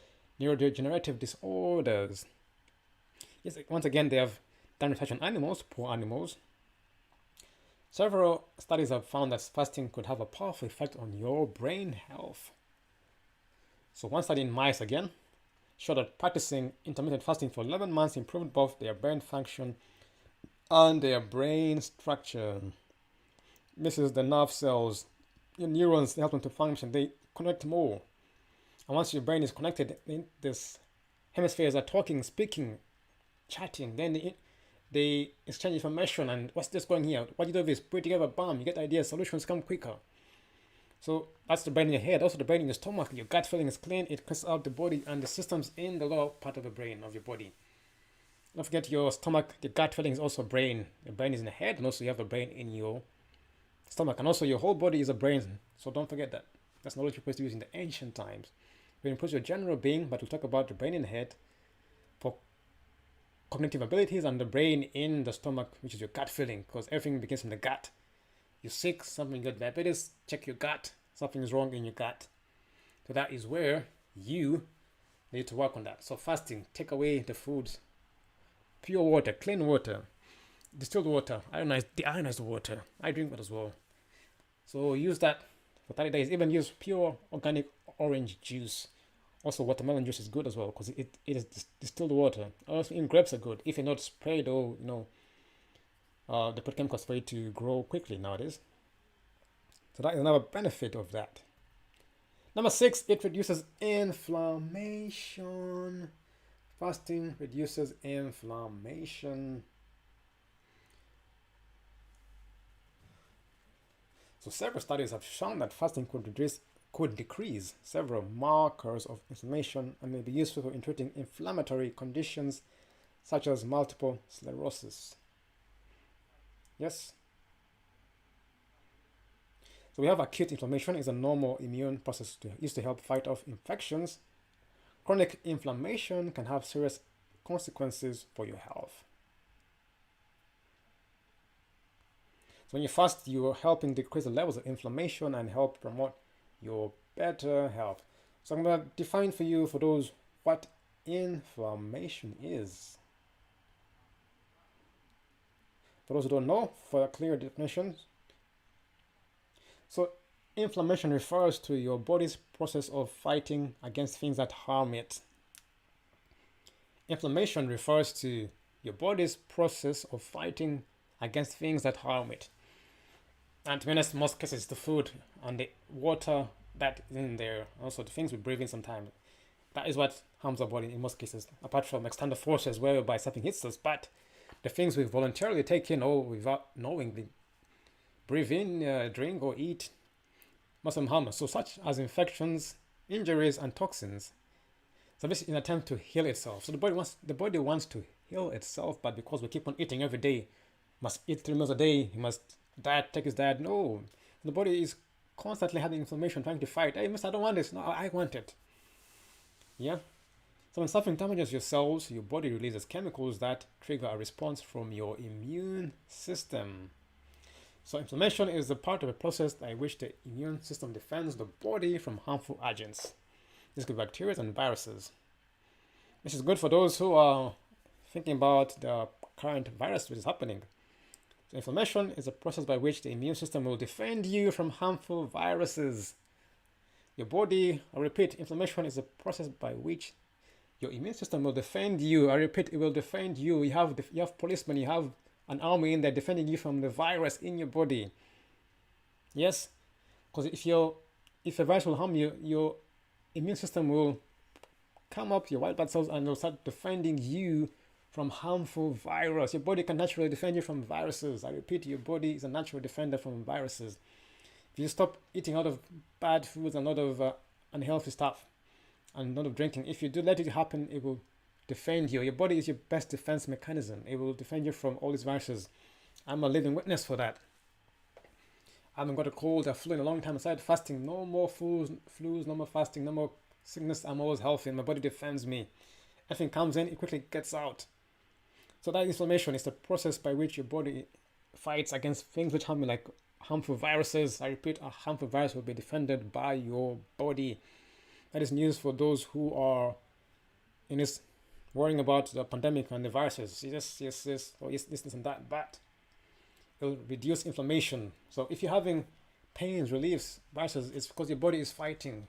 neurodegenerative disorders. Yes, once again, they have done research on animals, poor animals. Several studies have found that fasting could have a powerful effect on your brain health. So one study in mice again showed that practicing intermittent fasting for 11 months improved both their brain function and their brain structure. This is the nerve cells, your neurons, they help them to function, they connect more. And once your brain is connected, these hemispheres are talking, speaking, chatting, then they exchange information and what's this going here? What do you do with this? Put it together, bam, you get ideas, solutions come quicker. So that's the brain in your head. Also the brain in your stomach, your gut feeling is clean, it cleans out the body and the systems in the lower part of the brain of your body. Don't forget your stomach, the gut feeling is also brain. Your brain is in the head and also you have a brain in your stomach. And also your whole body is a brain. So don't forget that. That's knowledge people used to use in the ancient times. It improves your general being, but we'll talk about the brain in the head for cognitive abilities and the brain in the stomach, which is your gut feeling, because everything begins from the gut. You're sick, something, you got diabetes, check your gut. Something is wrong in your gut. So that is where you need to work on that. So fasting, take away the foods. Pure water, clean water, distilled water, deionized water. I drink that as well. So use that for 30 days. Even use pure organic orange juice. Also watermelon juice is good as well because it is distilled water. Also in grapes are good if you're not sprayed or they put chemicals for it to grow quickly nowadays. So that is another benefit of that. Number 6, it reduces inflammation. Fasting reduces inflammation. So several studies have shown that fasting could decrease several markers of inflammation and may be useful in treating inflammatory conditions such as multiple sclerosis. Yes. So we have acute inflammation is a normal immune process used to help fight off infections. Chronic inflammation can have serious consequences for your health. So when you fast, you are helping decrease the levels of inflammation and help promote your better health. So I'm going to define for you, for those, what inflammation is. For those who don't know, for a clear definition, so inflammation refers to your body's process of fighting against things that harm it. Inflammation refers to your body's process of fighting against things that harm it. And to be honest, in most cases, the food and the water that is in there, also the things we breathe in sometimes, that is what harms our body in most cases, apart from external forces whereby something hits us. But the things we voluntarily take in or without knowingly breathe in, drink, or eat must harm us. So such as infections, injuries, and toxins. So this is an attempt to heal itself. So the body wants to heal itself, but because we keep on eating every day, must eat 3 meals a day, you must take his diet. No, the body is constantly having inflammation, trying to fight. Hey, mister, I don't want this. No, I want it. Yeah. So when something damages your cells, your body releases chemicals that trigger a response from your immune system. So inflammation is the part of a process by which the immune system defends the body from harmful agents. This could be bacteria and viruses. This is good for those who are thinking about the current virus which is happening. So inflammation is a process by which the immune system will defend you from harmful viruses. Your body, I repeat, inflammation is a process by which your immune system will defend you. I repeat, it will defend you. You have policemen, you have an army in there defending you from the virus in your body. Yes, because if a virus will harm you, your immune system will come up, your white blood cells, and will start defending you from harmful virus. Your body can naturally defend you from viruses. I repeat, your body is a natural defender from viruses. If you stop eating a lot of bad foods and a lot of unhealthy stuff and a lot of drinking, if you do let it happen, it will defend you. Your body is your best defense mechanism. It will defend you from all these viruses. I'm a living witness for that. I haven't got a cold or flu in a long time. I started fasting. No more flus, no more fasting, no more sickness. I'm always healthy. My body defends me. Everything comes in, it quickly gets out. So that inflammation is the process by which your body fights against things which harm you, like harmful viruses. I repeat, a harmful virus will be defended by your body. That is news for those who are in this worrying about the pandemic and the viruses. Yes, or yes, this and that. But it will reduce inflammation. So if you're having pains, reliefs, viruses, it's because your body is fighting.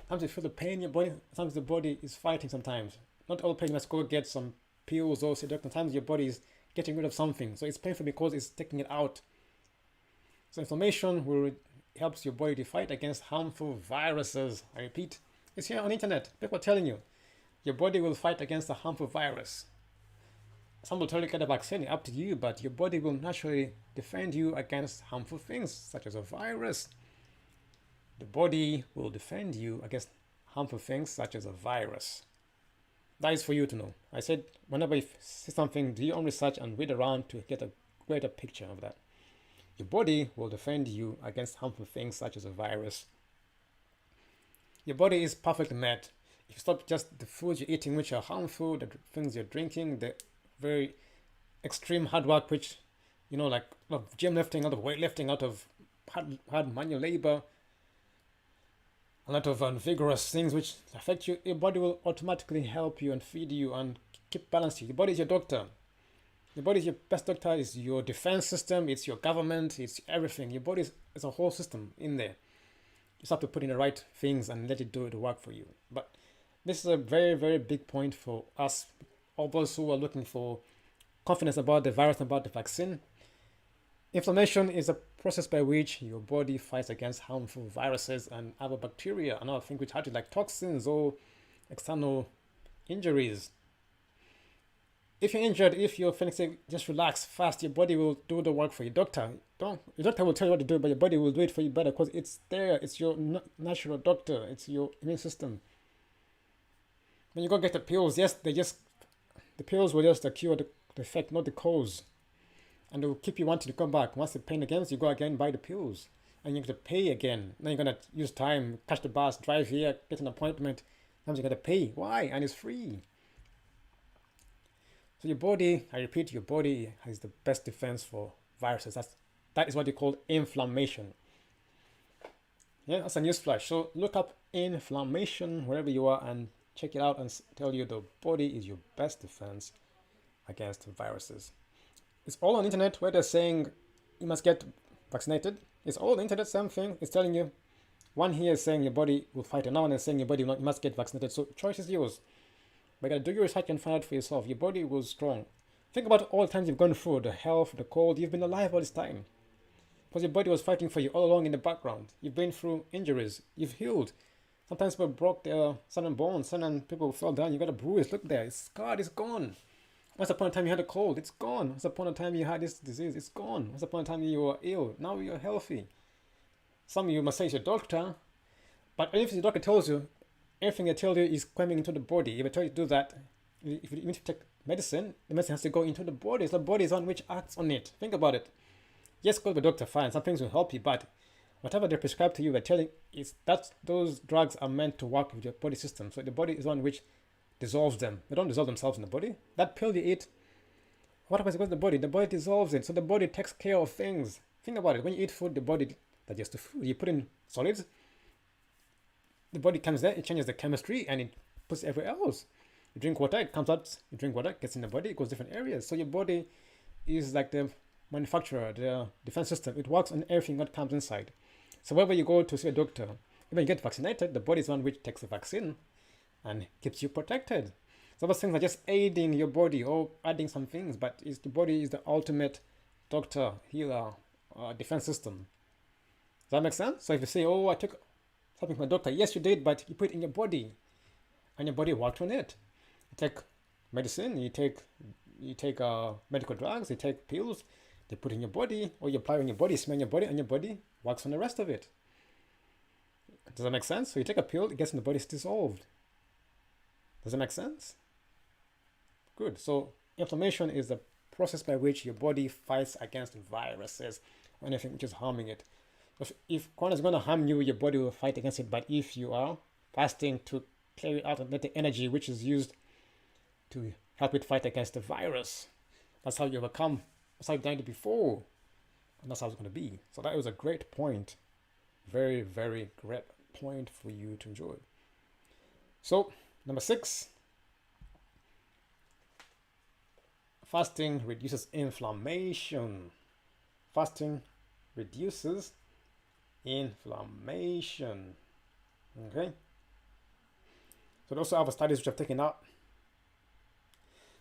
Sometimes you feel the pain in your body. Sometimes the body is fighting. Sometimes not all pain. You must go get some pills or sedative. Sometimes your body is getting rid of something. So it's painful because it's taking it out. So inflammation helps your body to fight against harmful viruses. I repeat, it's here on the internet. People are telling you your body will fight against a harmful virus. Some will tell you get a vaccine, up to you, but your body will naturally defend you against harmful things such as a virus. The body will defend you against harmful things such as a virus. That is for you to know. I said, whenever you see something, do your own research and read around to get a greater picture of that. Your body will defend you against harmful things such as a virus. Your body is perfectly made. If you stop just the foods you're eating which are harmful, the things you're drinking, the very extreme hard work which, like a lot of gym lifting, a lot of weightlifting, a lot of hard manual labor, a lot of vigorous things which affect you, your body will automatically help you and feed you and keep balanced. Your body is your doctor. Your body is your best doctor. It's your defense system. It's your government. It's everything. Your body is a whole system in there. You just have to put in the right things and let it do the work for you. But this is a very, very big point for us, all those who are looking for confidence about the virus and about the vaccine. Inflammation is a process by which your body fights against harmful viruses and other bacteria and other things which hurt you, like toxins or external injuries. If you're injured, if you're feeling sick, just relax fast. Your body will do the work for you. Your doctor will tell you what to do, but your body will do it for you better because it's there. It's your natural doctor. It's your immune system. When you go get the pills, yes, the pills will just cure the effect, not the cause. And it will keep you wanting to come back. Once the pain again, you go again, buy the pills. And you have to pay again. Then you're going to use time, catch the bus, drive here, get an appointment. Sometimes you got to pay. Why? And it's free. So your body, I repeat, your body has the best defense for viruses. That is what you call inflammation. Yeah, that's a news flash. So look up inflammation wherever you are and check it out and tell you the body is your best defense against viruses. It's all on the internet where they're saying you must get vaccinated. It's all on the internet, same thing. It's telling you. One here is saying your body will fight, another one is saying your body must get vaccinated. So choice is yours. But you gotta do your research and find out for yourself. Your body will strong. Think about all the times you've gone through the health, the cold. You've been alive all this time because your body was fighting for you all along in the background. You've been through injuries. You've healed. Sometimes people broke their certain bones. Certain people fell down. You got a bruise. Look there. It's scarred. It's gone. Once upon a time you had a cold. It's gone. Once upon a time you had this disease. It's gone. Once upon a time you were ill. Now you're healthy. Some of you must say it's your doctor. But if the doctor tells you, everything they tell you is coming into the body. If they tell you to do that, if you need to take medicine, the medicine has to go into the body. So the body is on which acts on it. Think about it. Yes, go to the doctor, fine. Some things will help you, but whatever they prescribe to you, they're telling is that those drugs are meant to work with your body system. So the body is one which dissolves them. They don't dissolve themselves in the body. That pill you eat, what happens with the body? The body dissolves it. So the body takes care of things. Think about it. When you eat food, the body digests the food. You put in solids, the body comes there, it changes the chemistry and it puts it everywhere else. You drink water, it comes out, you drink water, it gets in the body, it goes different areas. So your body is like the manufacturer, the defense system. It works on everything that comes inside. So wherever you go to see a doctor, when you get vaccinated, the body is one which takes the vaccine and keeps you protected. So those things are just aiding your body or adding some things, but the body is the ultimate doctor, healer, defense system. Does that make sense? So if you say, oh, I took something from a doctor, yes, you did, but you put it in your body, and your body worked on it. You take medicine, you take medical drugs, you take pills, they put in your body, or you apply on your body, smell your body, and your body works on the rest of it. Does that make sense? So you take a pill, it gets in the body, it's dissolved. Does that make sense? Good. So inflammation is the process by which your body fights against viruses or anything which is harming it. If corona is going to harm you, your body will fight against it. But if you are fasting to clear it out and get the energy which is used to help it fight against the virus, that's how you overcome. That's how you've done it before. And that's how it's going to be. So that was a great point. Very, very great point for you to enjoy. So, number 6. Fasting reduces inflammation. Fasting reduces inflammation. Okay. So they also have studies which I've taken out.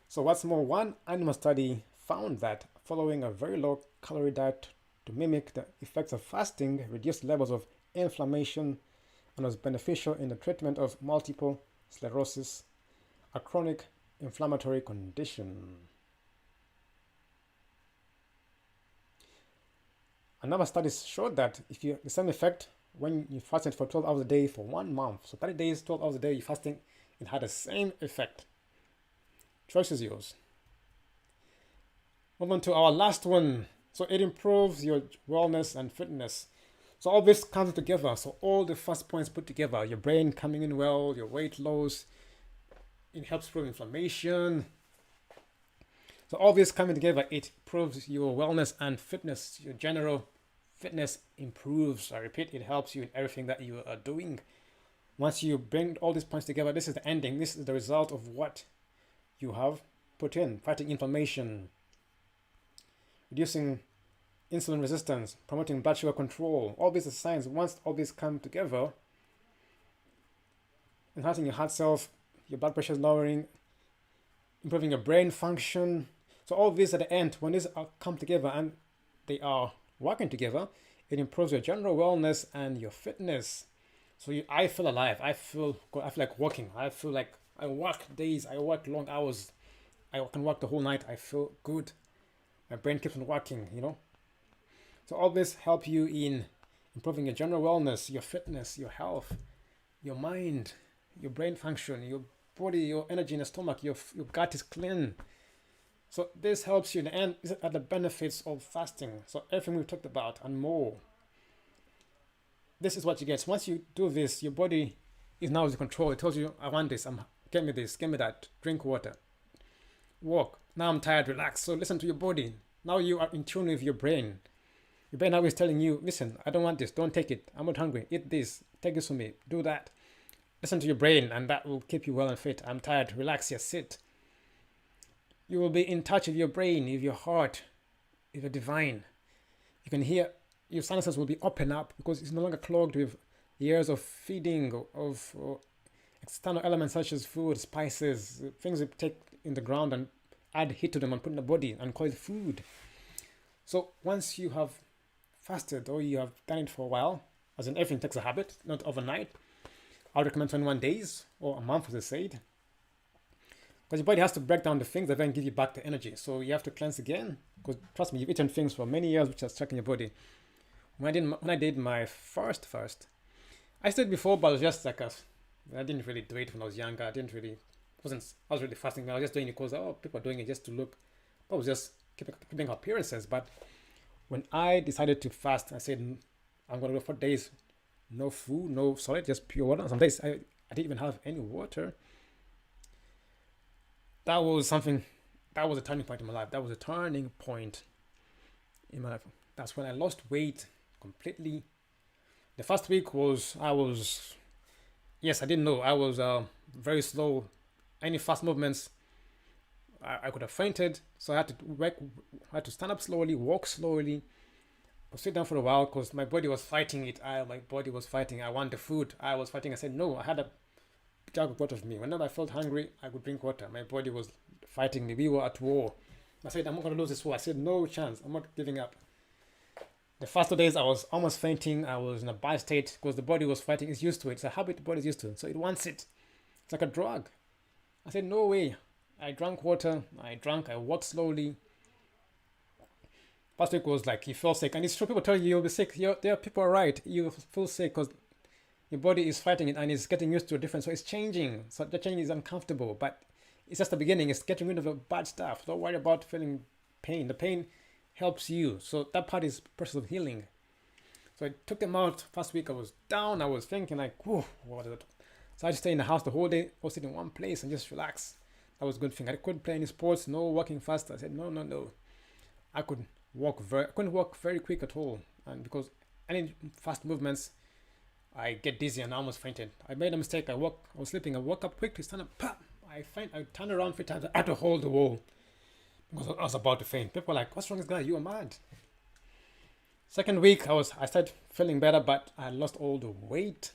So what's more, one animal study found that following a very low calorie diet to mimic the effects of fasting reduced levels of inflammation and was beneficial in the treatment of multiple sclerosis, a chronic inflammatory condition. Another study showed that the same effect when you fasted for 12 hours a day for 1 month. So 30 days, 12 hours a day, you fasting, it had the same effect. Choice is yours. Move on to our last one. So it improves your wellness and fitness. So all this comes together. So all the first points put together, your brain coming in well, your weight loss, it helps improve inflammation. So all this coming together, it improves your wellness and fitness. Your general fitness improves. I repeat, it helps you in everything that you are doing. Once you bring all these points together, this is the ending. This is the result of what you have put in. Fighting inflammation, reducing insulin resistance, promoting blood sugar control. All these are signs. Once all these come together, enhancing your heart health, your blood pressure is lowering, improving your brain function. So all these at the end, when these come together and they are working together, it improves your general wellness and your fitness. So I feel alive. I feel like walking. I feel like I work days. I work long hours. I can work the whole night. I feel good. My brain keeps on working. So all this help you in improving your general wellness, your fitness, your health, your mind, your brain function, your body, your energy in the stomach, your gut is clean. So this helps you in the end. These are the benefits of fasting. So everything we've talked about and more. This is what you get. So once you do this, your body is now in control. It tells you, I want this. Get me this. Get me that. Drink water. Walk. Now I'm tired. Relax. So listen to your body. Now you are in tune with your brain. Your brain now is telling you, listen, I don't want this. Don't take it. I'm not hungry. Eat this. Take this from me. Do that. Listen to your brain, and that will keep you well and fit. I'm tired. Relax. Yes, sit. You will be in touch with your brain, with your heart, with your divine. You can hear your sinuses will be open up because it's no longer clogged with years of feeding of external elements such as food, spices, things we take in the ground and add heat to them and put in the body and call it food. So once you have fasted or you have done it for a while, as in everything takes a habit, not overnight, I would recommend 21 days or a month, as I said, because your body has to break down the things that then give you back the energy. So you have to cleanse again, because trust me, you've eaten things for many years which are stuck in your body. When I did my first fast, I did before, but it was just like I didn't really do it when I was younger. I was really fasting. I was just doing it because people are doing it just to look. I was just keeping appearances. But when I decided to fast, I said I'm gonna go for days, no food, no solid, just pure water. Some days I didn't even have any water. That was something. That was a turning point in my life. That was a turning point in my life. That's when I lost weight completely. The first week yes, I didn't know. I was very slow. Any fast movements, I could have fainted. So I had to stand up slowly, walk slowly, sit down for a while because my body was fighting it. My body was fighting. I want the food. I was fighting. I said no. I had a jug of water with me. Whenever I felt hungry, I could drink water. My body was fighting me. We were at war. I said, I'm not going to lose this war. I said, no chance. I'm not giving up. The first 2 days, I was almost fainting. I was in a bad state because the body was fighting. It's used to it. It's a habit the body is used to. So it wants it. It's like a drug. I said, no way. I drank water. I walked slowly. First week was like, you feel sick. And it's true, people tell you you'll be sick. There are people are right. You feel sick because your body is fighting it and it's getting used to a different. So it's changing. So the change is uncomfortable. But it's just the beginning. It's getting rid of the bad stuff. Don't worry about feeling pain. The pain helps you. So that part is process of healing. So I took them out. First week I was down. I was thinking like, whoa, what is it? So I just stay in the house the whole day, or sit in one place and just relax. That was a good thing. I couldn't play any sports, no walking fast. I said, no. I couldn't walk very quick at all. And because any fast movements, I get dizzy and I almost fainted. I made a mistake. I was sleeping. I woke up quickly, stand up, pop. I turned around 3 times. I had to hold the wall because I was about to faint. People were like, what's wrong with this guy? You are mad. Second week, I started feeling better, but I lost all the weight.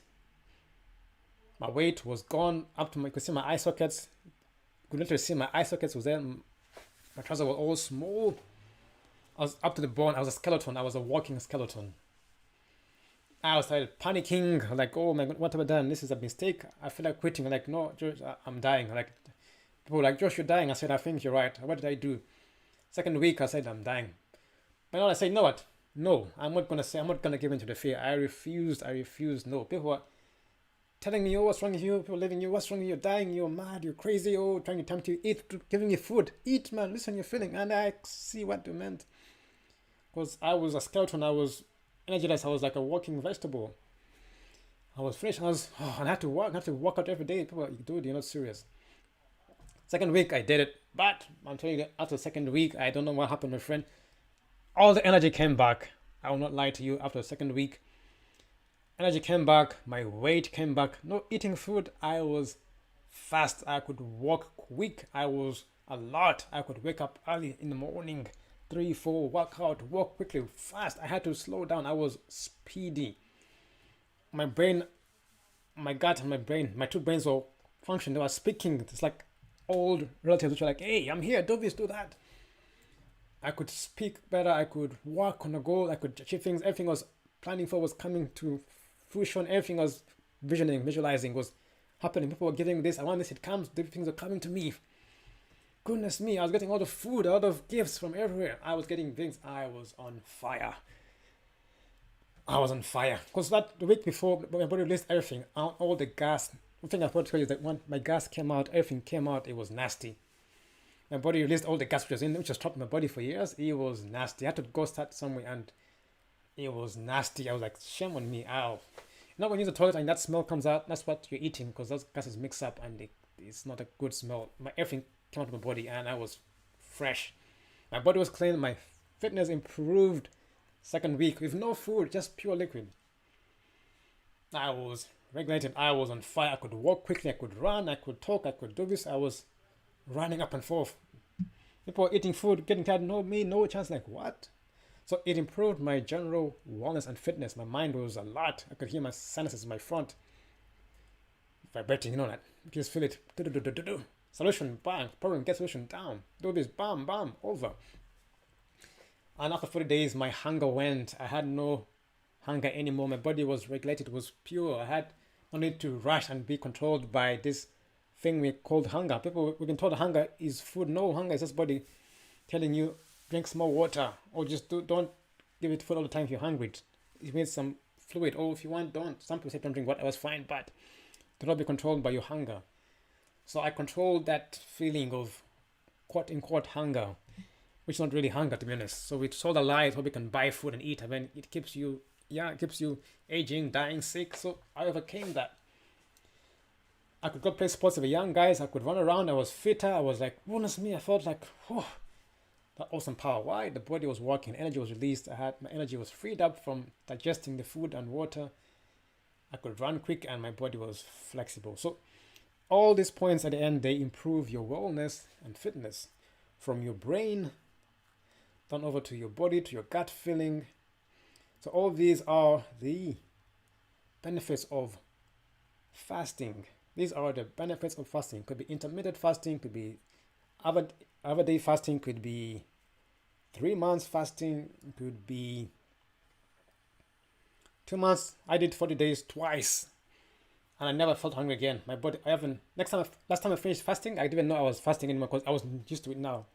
My weight was gone up to you could see my eye sockets. You could literally see my eye sockets was there. My trousers were all small. I was up to the bone. I was a skeleton. I was a walking skeleton. I started panicking. Like, oh my God, what have I done? This is a mistake. I feel like quitting. Like, no, Josh, I'm dying. Like, people were like, Josh, you're dying. I said, I think you're right. What did I do? Second week, I said, I'm dying. But now I say, you know what? No, I'm not going to give in to the fear. I refused. No, people were telling me, oh, what's wrong with you? People leaving you. What's wrong with you? You're dying. You're mad. You're crazy. Oh, trying to tempt you. Eat, giving you food. Eat, man. Listen, you're feeling. And I see what they meant. Because I was a skeleton. I was energized. I was like a walking vegetable. I was finished. And I had to walk out every day. People were like, dude, you're not serious. Second week, I did it. But I'm telling you, after the second week, I don't know what happened, my friend. All the energy came back. I will not lie to you. After the second week, energy came back. My weight came back. No eating food. I was fast. I could walk quick. I was alert. I could wake up early in the morning. 3, 4, work out, walk quickly, fast. I had to slow down. I was speedy. My brain, my gut and my brain, my two brains were functioning. They were speaking. It's like old relatives which were like, hey, I'm here, do this, do that. I could speak better. I could work on a goal. I could achieve things. Everything I was planning for was coming to fruition. Everything I was visualizing was happening. People were giving this. I want this. It comes. The things are coming to me. Goodness me, I was getting a lot of food, a lot of gifts from everywhere. I was getting things. I was on fire. I was on fire. Because the week before, my body released everything. All the gas. The thing I forgot to tell you is that when my gas came out, everything came out, it was nasty. My body released all the gas which was trapped in my body for years. It was nasty. I had to go start somewhere and it was nasty. I was like, shame on me. Ow. You know, when you use the toilet and that smell comes out, that's what you're eating because those gases mix up and it's not a good smell. Everything came out of my body and I was fresh. My body was clean. My fitness improved. Second week with no food, just pure liquid. I was regulated. I was on fire. I could walk quickly. I could run. I could talk. I could do this. I was running up and forth. People were eating food, getting tired. No, me, no chance. Like, what? So it improved my general wellness and fitness. My mind was alert. I could hear my sinuses in my front vibrating. You know that. You just feel it. Do. Solution, bang. Problem, get solution, down. Do this, bam, bam, over. And after 40 days, my hunger went. I had no hunger anymore. My body was regulated. It was pure. I had no need to rush and be controlled by this thing we called hunger. We've been told hunger is food. No, hunger is just body telling you drink some more water or just don't give it food all the time if you're hungry. It needs some fluid. Or if you want, don't. Some people say don't drink water. I was fine, but do not be controlled by your hunger. So I controlled that feeling of quote unquote hunger, which is not really hunger, to be honest. So we told a lie so we can buy food and eat, and then it keeps you aging, dying, sick. So I overcame that. I could go play sports with the young guys. I could run around. I was fitter. I was like, goodness me, I felt like, oh, that awesome power. Why? The body was working. Energy was released. My energy was freed up from digesting the food and water. I could run quick and my body was flexible. So all these points at the end, they improve your wellness and fitness from your brain down over to your body, to your gut feeling. So all these are the benefits of fasting. These are the benefits of fasting. Could be intermittent fasting, could be other day fasting, could be 3 months fasting, could be 2 months. I did 40 days twice and I never felt hungry again. My body, last time I finished fasting, I didn't know I was fasting anymore because I was used to it now.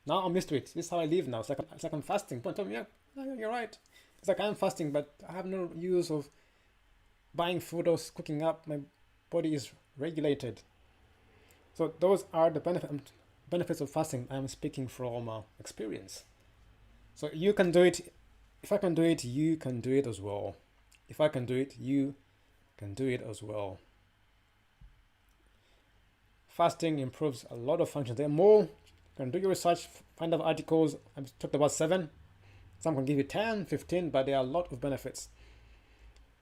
Now I'm used to it. This is how I live now. It's like I'm fasting. Don't tell me, yeah, you're right. It's like I'm fasting, but I have no use of buying food or cooking up. My body is regulated. So those are the benefits of fasting. I'm speaking from experience. So you can do it. If I can do it, you can do it as well. If I can do it, you can do it as well. Fasting improves a lot of functions. There are more. You can do your research, find out articles. I've talked about 7. Some can give you 10, 15, but there are a lot of benefits.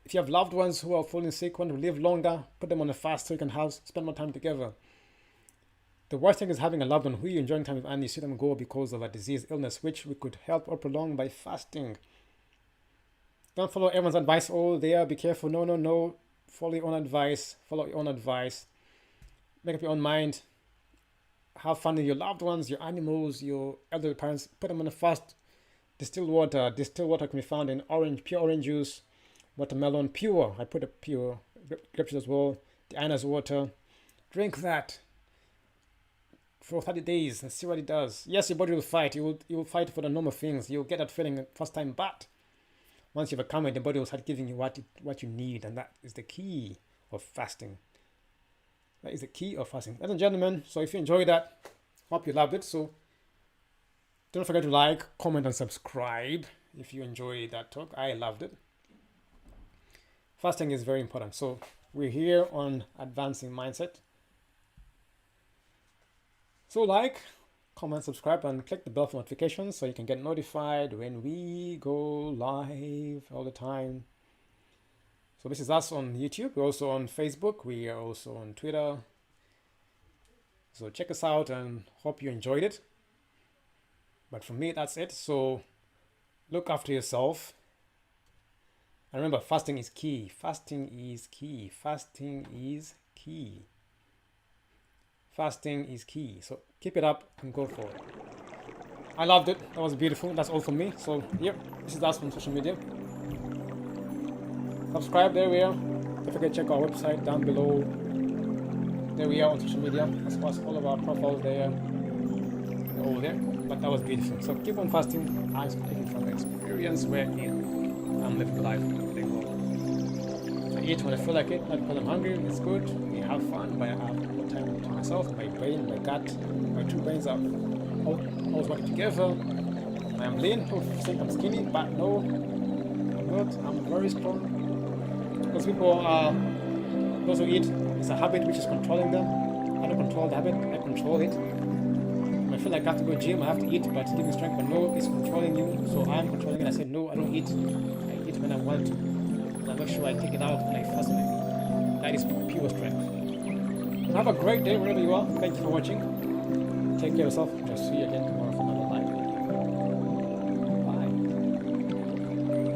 If you have loved ones who are falling sick, want to live longer, put them on a fast so you can spend more time together. The worst thing is having a loved one who you're enjoying time with and you see them go because of a disease, illness, which we could help or prolong by fasting. Don't follow everyone's advice. Oh, there, be careful. No. Follow your own advice. Make up your own mind. Have fun with your loved ones, your animals, your elderly parents. Put them on a fast. Distilled water can be found in pure orange juice, watermelon, pure. I put a pure grape juice as well. The anise water. Drink that for 30 days and see what it does. Yes, your body will fight. You will fight for the normal things. You'll get that feeling first time, but once you've overcome it, the body will start giving you what you need, and that is the key of fasting. That is the key of fasting. Ladies and gentlemen, so if you enjoyed that, hope you loved it. So don't forget to like, comment, and subscribe if you enjoyed that talk. I loved it. Fasting is very important. So we're here on Advancing Mindset. So like, comment, subscribe, and click the bell for notifications so you can get notified when we go live all the time. So this is us on YouTube. We're also on Facebook. We are also on Twitter. So check us out and hope you enjoyed it. But for me, that's it. So look after yourself. And remember, fasting is key. Fasting is key. Fasting is key. Fasting is key. So keep it up and go for it. I loved it. That was beautiful. That's all from me. So, yep, this is us from social media. Subscribe, there we are. Don't forget to check our website down below. There we are on social media. As far as all of our profiles there. They're all there. But that was beautiful. So keep on fasting. I'm speaking from experience where I'm living life. I eat when I feel like it, not because I'm hungry. It's good. We have fun, but I have more time to myself. My brain, my gut, my two brains are always working together. I'm lean. People think I'm skinny, but no, I'm not. I'm very strong. Those people are those who eat. It's a habit which is controlling them. I don't control the habit. I control it. When I feel like I have to go to the gym, I have to eat, but to give me strength. But no, it's controlling you. So I'm controlling it. I said no, I don't eat. I eat when I want to. I make sure I take it out and I fast on it. That is pure strength. Have a great day wherever you are. Thank you for watching. Take care of yourself. I'll see you again tomorrow for another